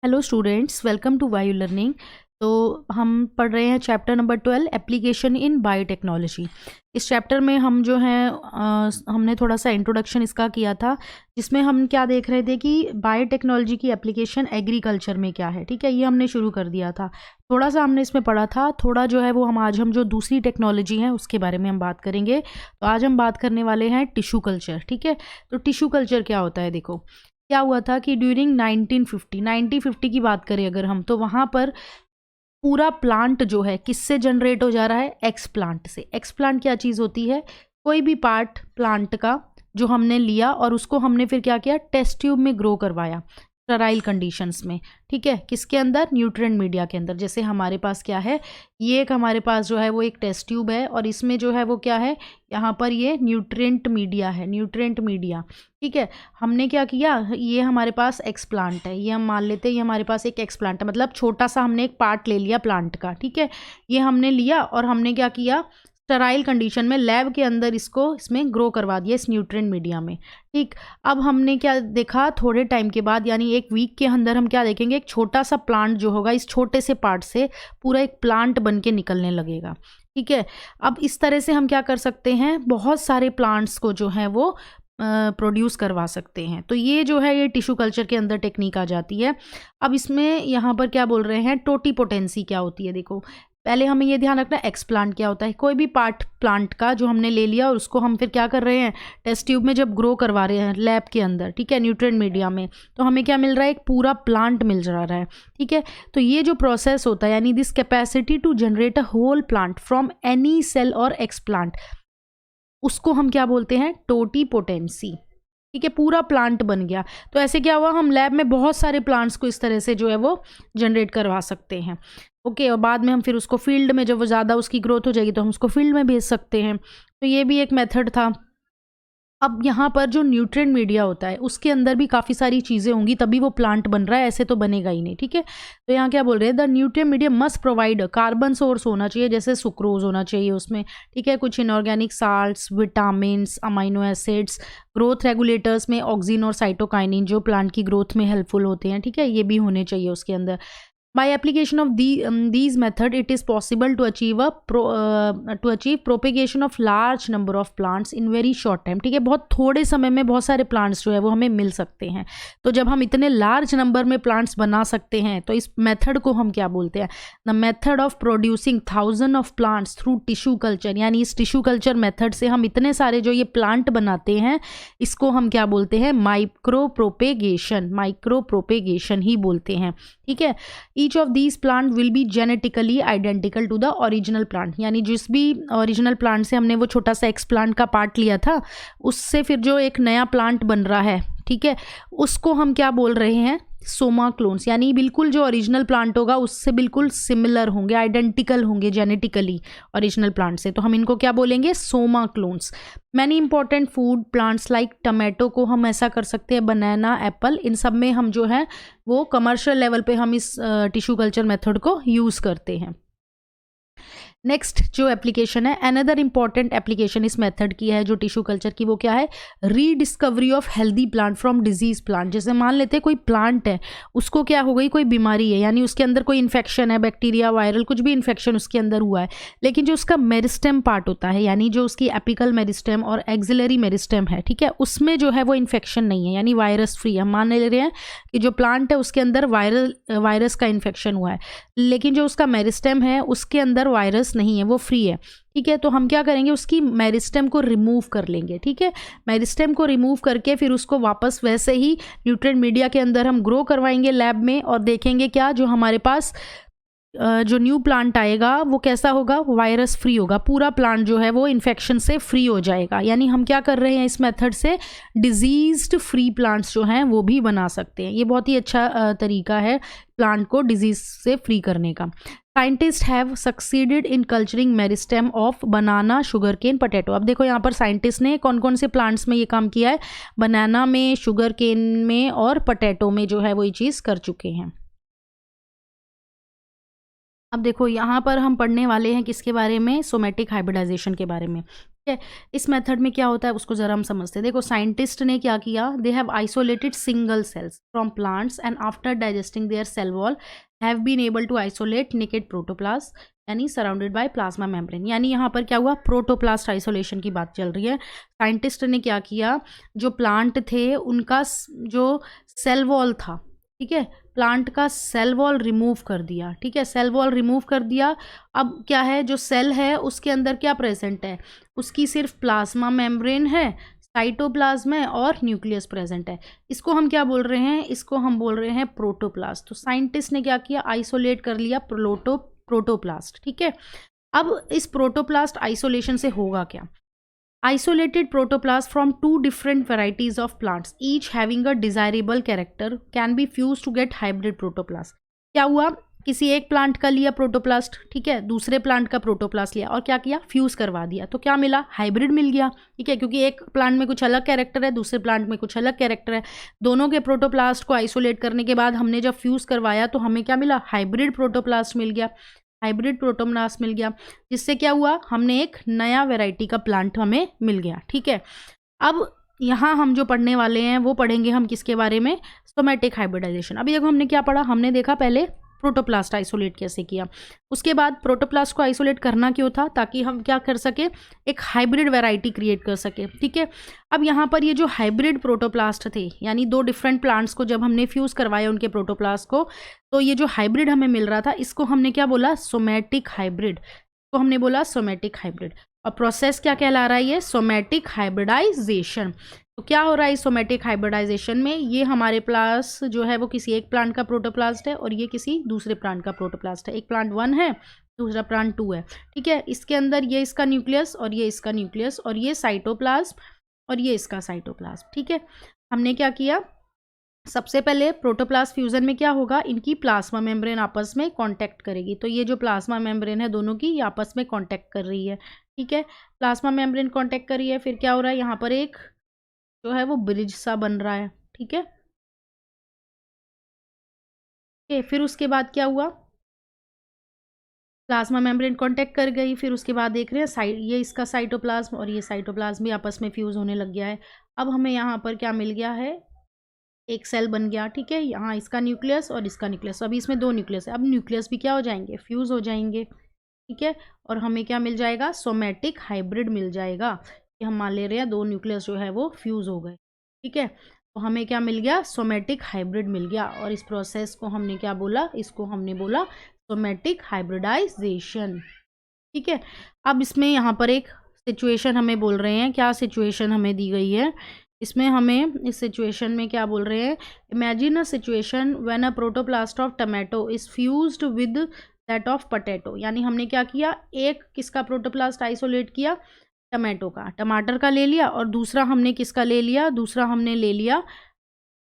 Hello students, welcome to वायू learning. तो हम पढ़ रहे हैं chapter number 12 application in biotechnology. इस चैप्टर में हम जो है हमने थोड़ा सा इंट्रोडक्शन इसका किया था, जिसमें हम क्या देख रहे थे कि बायोटेक्नोलॉजी की एप्लीकेशन एग्रीकल्चर में क्या है। ठीक है, ये हमने शुरू कर दिया था। थोड़ा सा हमने इसमें पढ़ा था, थोड़ा जो है वो हम जो दूसरी टेक्नोलॉजी है उसके बारे में हम बात करेंगे। तो आज हम बात करने वाले हैं टिश्यू कल्चर। ठीक है, तो टिश्यू कल्चर क्या होता है? देखो क्या हुआ था कि ड्यूरिंग 1950 की बात करें अगर हम, तो वहाँ पर पूरा प्लांट जो है किससे जनरेट हो जा रहा है? एक्स प्लांट से। एक्स प्लांट क्या चीज़ होती है? कोई भी पार्ट प्लांट का जो हमने लिया और उसको हमने फिर क्या किया? टेस्ट ट्यूब में ग्रो करवाया स्टराइल कंडीशंस में। ठीक है, किसके अंदर? न्यूट्रिएंट मीडिया के अंदर। जैसे हमारे पास क्या है, ये एक हमारे पास जो है वो एक टेस्ट ट्यूब है और इसमें जो है वो क्या है, यहाँ पर ये न्यूट्रिएंट मीडिया है, न्यूट्रिएंट मीडिया। ठीक है, हमने क्या किया, ये हमारे पास एक्स प्लांट है, ये हम मान लेते हैं ये हमारे पास एक एक्स प्लांट है, मतलब छोटा सा हमने एक पार्ट ले लिया प्लांट का। ठीक है, ये हमने लिया और हमने क्या किया, स्टराइल कंडीशन में लैब के अंदर इसमें ग्रो करवा दिया इस न्यूट्रिएंट मीडिया में। ठीक, अब हमने क्या देखा, थोड़े टाइम के बाद यानी एक वीक के अंदर हम क्या देखेंगे, एक छोटा सा प्लांट जो होगा इस छोटे से पार्ट से पूरा एक प्लांट बन के निकलने लगेगा। ठीक है, अब इस तरह से हम क्या कर सकते हैं, बहुत सारे प्लांट्स को जो है वो प्रोड्यूस करवा सकते हैं। तो ये जो है ये टिश्यू कल्चर के अंदर टेक्निक आ जाती है। अब इसमें यहाँ पर क्या बोल रहे हैं, टोटीपोटेंसी क्या होती है? देखो पहले हमें ये ध्यान रखना, एक्स प्लांट क्या होता है? कोई भी पार्ट प्लांट का जो हमने ले लिया और उसको हम फिर क्या कर रहे हैं, टेस्ट ट्यूब में जब ग्रो करवा रहे हैं लैब के अंदर, ठीक है, न्यूट्रिएंट मीडिया में, तो हमें क्या मिल रहा है? एक पूरा प्लांट मिल जा रहा है। ठीक है, तो ये जो प्रोसेस होता है यानी this capacity to generate a whole plant from any cell और एक्स प्लांट, उसको हम क्या बोलते हैं? टोटीपोटेंसी। ठीक है, पूरा प्लांट बन गया। तो ऐसे क्या हुआ, हम लैब में बहुत सारे प्लांट्स को इस तरह से जो है वो जनरेट करवा सकते हैं। ओके, और बाद में हम फिर उसको फील्ड में, जब वो ज़्यादा उसकी ग्रोथ हो जाएगी तो हम उसको फील्ड में भेज सकते हैं। तो ये भी एक मेथड था। अब यहाँ पर जो न्यूट्रिएंट मीडिया होता है उसके अंदर भी काफ़ी सारी चीज़ें होंगी, तभी वो प्लांट बन रहा है, ऐसे तो बनेगा ही नहीं। ठीक है, तो यहाँ क्या बोल रहे हैं, the nutrient media must provide carbon source होना चाहिए, जैसे सुक्रोज होना चाहिए उसमें। ठीक है, कुछ inorganic salts, vitamins, amino acids, growth regulators में ऑक्सिन और साइटोकाइनिन जो प्लांट की ग्रोथ में हेल्पफुल होते हैं। ठीक है, ये भी होने चाहिए उसके अंदर। By application of these method, it is possible to achieve propagation of large number of plants in very short time. ठीक है, बहुत थोड़े समय में बहुत सारे plants जो है वो हमें मिल सकते हैं। तो जब हम इतने large number में plants बना सकते हैं तो इस method को हम क्या बोलते हैं? The method of producing thousand of plants through tissue culture, यानी इस tissue culture method से हम इतने सारे जो ये plant बनाते हैं इसको हम क्या बोलते हैं? माइक्रो प्रोपेगेशन ही बोलते हैं। ठीक है, each of these plant will be genetically identical to the original plant, यानी जिस भी ओरिजिनल प्लांट से हमने वो छोटा सा एक्स प्लांट का पार्ट लिया था उससे फिर जो एक नया प्लांट बन रहा है, ठीक है, उसको हम क्या बोल रहे हैं? सोमा क्लोन्स, यानी बिल्कुल जो ओरिजिनल प्लांट होगा उससे बिल्कुल सिमिलर होंगे, आइडेंटिकल होंगे जेनेटिकली ओरिजिनल प्लांट से, तो हम इनको क्या बोलेंगे? Soma clones. Many important food plants like tomato को हम ऐसा कर सकते हैं, बनाना, एप्पल, इन सब में हम जो है वो कमर्शियल लेवल पे हम इस टिश्यू कल्चर मेथड को यूज़ करते हैं। नेक्स्ट जो एप्लीकेशन है, अनदर इंपॉर्टेंट एप्लीकेशन इस मेथड की है जो टिश्यू कल्चर की, वो क्या है? Rediscovery of healthy plant from disease plant. जैसे मान लेते हैं कोई प्लांट है, उसको क्या हो गई, कोई बीमारी है, यानी उसके अंदर कोई इन्फेक्शन है, बैक्टीरिया, वायरल, कुछ भी इन्फेक्शन उसके अंदर हुआ है, लेकिन जो उसका मेरिस्टेम पार्ट होता है, यानी जो उसकी एपिकल मेरिस्टेम और एक्सिलरी मेरिस्टेम है, ठीक है, उसमें जो है वो इन्फेक्शन नहीं है, यानी वायरस फ्री। हम मान ले रहे हैं कि जो प्लांट है उसके अंदर वायरस का इन्फेक्शन हुआ है, लेकिन जो उसका मेरिस्टेम है उसके अंदर वायरस नहीं है, वो फ्री है। ठीक है, तो हम क्या करेंगे, उसकी मेरिस्टेम को रिमूव कर लेंगे। ठीक है, मेरिस्टेम को रिमूव करके फिर उसको वापस वैसे ही न्यूट्रिएंट मीडिया के अंदर हम ग्रो करवाएंगे लैब में, और देखेंगे क्या, जो हमारे पास जो न्यू प्लांट आएगा वो कैसा होगा? वायरस फ्री होगा, पूरा प्लांट जो है वो इन्फेक्शन से फ्री हो जाएगा। यानी हम क्या कर रहे हैं इस मेथड से, डिजीज्ड फ्री प्लांट्स जो हैं वो भी बना सकते हैं। ये बहुत ही अच्छा तरीका है प्लांट को डिजीज से फ्री करने का। Scientist have succeeded in culturing meristem of banana, sugarcane, potato. अब देखो यहाँ पर साइंटिस्ट ने कौन कौन से प्लांट्स में ये काम किया है? बनाना में, शुगर केन में और पोटैटो में जो है वो ये चीज़ कर चुके हैं। अब देखो यहाँ पर हम पढ़ने वाले हैं किसके बारे में? सोमेटिक हाइब्रिडाइजेशन के बारे में। है। इस मेथड में क्या होता है उसको जरा हम समझते हैं। देखो साइंटिस्ट ने क्या किया, they have isolated single cells from plants and after digesting their cell wall have been able to isolate naked protoplast यानी सराउंडेड बाय प्लाज्मा मेम्ब्रेन। यानी यहाँ पर क्या हुआ, प्रोटोप्लास्ट आइसोलेशन की बात चल रही है। साइंटिस्ट ने क्या किया, जो प्लांट थे उनका जो सेल वॉल था, ठीक है, प्लांट का सेल वॉल रिमूव कर दिया, ठीक है, सेल वॉल रिमूव कर दिया। अब क्या है, जो सेल है उसके अंदर क्या प्रेजेंट है, उसकी सिर्फ प्लाज्मा मेम्ब्रेन है, साइटोप्लाज्म है और न्यूक्लियस प्रेजेंट है। इसको हम क्या बोल रहे हैं, इसको हम बोल रहे हैं प्रोटोप्लास्ट। तो साइंटिस्ट ने क्या किया, आइसोलेट कर लिया प्रोटोप्लास्ट, ठीक है। अब इस प्रोटोप्लास्ट आइसोलेशन से होगा क्या, isolated protoplast from two different varieties of plants each having a desirable character can be fused to get hybrid protoplast। क्या हुआ, किसी एक प्लांट का लिया प्रोटोप्लास्ट, ठीक है, दूसरे प्लांट का प्रोटोप्लास्ट लिया और क्या किया, फ्यूज करवा दिया, तो क्या मिला, हाइब्रिड मिल गया, ठीक है, क्योंकि एक प्लांट में कुछ अलग कैरेक्टर है, दूसरे प्लांट में कुछ अलग कैरेक्टर है। दोनों के प्रोटोप्लास्ट को आइसोलेट करने के बाद हमने जब फ्यूज करवाया तो हमें क्या मिला, हाइब्रिड प्रोटोप्लास्ट मिल गया, हाइब्रिड प्रोटोप्लास्ट मिल गया, जिससे क्या हुआ, हमने एक नया वैरायटी का प्लांट हमें मिल गया, ठीक है। अब यहाँ हम जो पढ़ने वाले हैं वो पढ़ेंगे हम किसके बारे में, सोमैटिक हाइब्रिडाइजेशन। अभी देखो हमने क्या पढ़ा, हमने देखा पहले प्रोटोप्लास्ट आइसोलेट कैसे किया, उसके बाद प्रोटोप्लास्ट को आइसोलेट करना क्यों था, ताकि हम क्या कर सके, एक हाइब्रिड वैरायटी क्रिएट कर सके, ठीक है। अब यहाँ पर ये जो हाइब्रिड प्रोटोप्लास्ट थे, यानी दो डिफरेंट प्लांट्स को जब हमने फ्यूज करवाया उनके प्रोटोप्लास्ट को, तो ये जो हाइब्रिड हमें मिल रहा था इसको हमने क्या बोला, सोमैटिक हाइब्रिड, तो हमने बोला सोमैटिक हाइब्रिड। और प्रोसेस क्या कहला रहा है, ये सोमैटिक हाइब्रिडाइजेशन। तो क्या हो रहा है इस सोमैटिक हाइब्रिडाइजेशन में, ये हमारे पास जो है वो किसी एक प्लांट का प्रोटोप्लास्ट है और ये किसी दूसरे प्लांट का प्रोटोप्लास्ट है। एक प्लांट 1 है, दूसरा प्लांट 2 है, ठीक है। इसके अंदर ये इसका न्यूक्लियस और ये इसका न्यूक्लियस और ये साइटोप्लाज्म और ये इसका साइटोप्लाज्म, ठीक है। हमने क्या किया, सबसे पहले प्रोटोप्लास्ट फ्यूजन में क्या होगा, इनकी प्लाज्मा मेम्ब्रेन आपस में कांटेक्ट करेगी। तो ये जो प्लाज्मा मेम्ब्रेन है दोनों की, ये आपस में कांटेक्ट कर रही है, ठीक है, प्लाज्मा मेम्ब्रेन कांटेक्ट कर रही है। फिर क्या हो रहा है, यहाँ पर एक जो है वो ब्रिज सा बन रहा है, ठीक है। फिर उसके बाद क्या हुआ, प्लाज्मा मेम्ब्रेन कांटेक्ट कर गई, फिर उसके बाद देख रहे हैं साइड, ये इसका साइटोप्लाज्म और ये साइटोप्लाज्म भी आपस में फ्यूज होने लग गया है। अब हमें यहाँ पर क्या मिल गया है, एक सेल बन गया, ठीक है, यहाँ इसका न्यूक्लियस और इसका न्यूक्लियस, अभी इसमें 2 न्यूक्लियस है, अब न्यूक्लियस भी क्या हो जाएंगे, फ्यूज हो जाएंगे, ठीक है। और हमें क्या मिल जाएगा, सोमैटिक हाइब्रिड मिल जाएगा, कि हम मान ले रहे हैं 2 न्यूक्लियस जो है वो फ्यूज हो गए, ठीक है। तो हमें क्या मिल गया, सोमैटिक हाइब्रिड मिल गया। और इस प्रोसेस को हमने क्या बोला, इसको हमने बोला सोमैटिक हाइब्रिडाइजेशन, ठीक है। अब इसमें यहाँ पर एक सिचुएशन हमें बोल रहे हैं, क्या सिचुएशन हमें दी गई है इसमें, हमें इस सिचुएशन में क्या बोल रहे हैं, imagine a situation when a protoplast of tomato is fused with that of potato. यानी हमने क्या किया, एक किसका प्रोटोप्लास्ट आइसोलेट किया, टमाटो का, टमाटर का ले लिया, और दूसरा हमने किसका ले लिया, दूसरा हमने ले लिया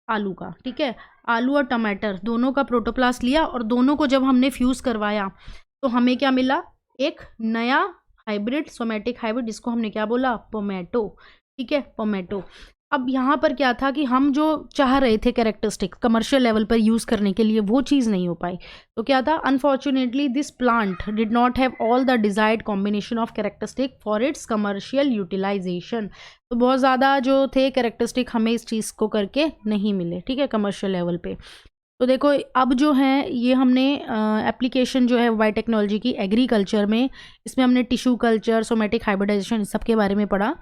आलू का, ठीक है। आलू और टमाटर दोनों का प्रोटोप्लास्ट लिया और दोनों को जब हमने फ्यूज करवाया तो हमें क्या मिला, एक नया हाइब्रिड, सोमैटिक हाइब्रिड, जिसको हमने क्या बोला, पोमैटो, ठीक है, पोमैटो। अब यहाँ पर क्या था कि हम जो चाह रहे थे कैरेक्टरिस्टिक कमर्शियल लेवल पर यूज़ करने के लिए, वो चीज़ नहीं हो पाई। तो क्या था, unfortunately this plant did not have all the desired combination of characteristic for its commercial utilisation. तो बहुत ज़्यादा जो थे कैरेक्टरिस्टिक हमें इस चीज़ को करके नहीं मिले, ठीक है, कमर्शियल लेवल पे। तो देखो अब जो है ये हमने एप्लीकेशन जो है बायोटेक्नोलॉजी की एग्रीकल्चर में, इसमें हमने टिश्यू कल्चर, सोमैटिक हाइब्रिडाइजेशन, सब के बारे में पढ़ा।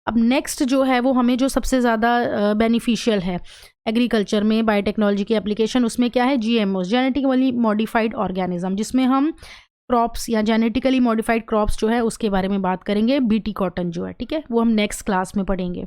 अब नेक्स्ट जो है वो हमें जो सबसे ज़्यादा बेनिफिशियल है एग्रीकल्चर में बायोटेक्नोलॉजी की एप्लीकेशन, उसमें क्या है, GMOs, जेनेटिकली मॉडिफाइड ऑर्गेनिज्म, जिसमें हम क्रॉप्स या जेनेटिकली मॉडिफाइड क्रॉप्स जो है उसके बारे में बात करेंगे। BT कॉटन जो है, ठीक है, वो हम नेक्स्ट क्लास में पढ़ेंगे।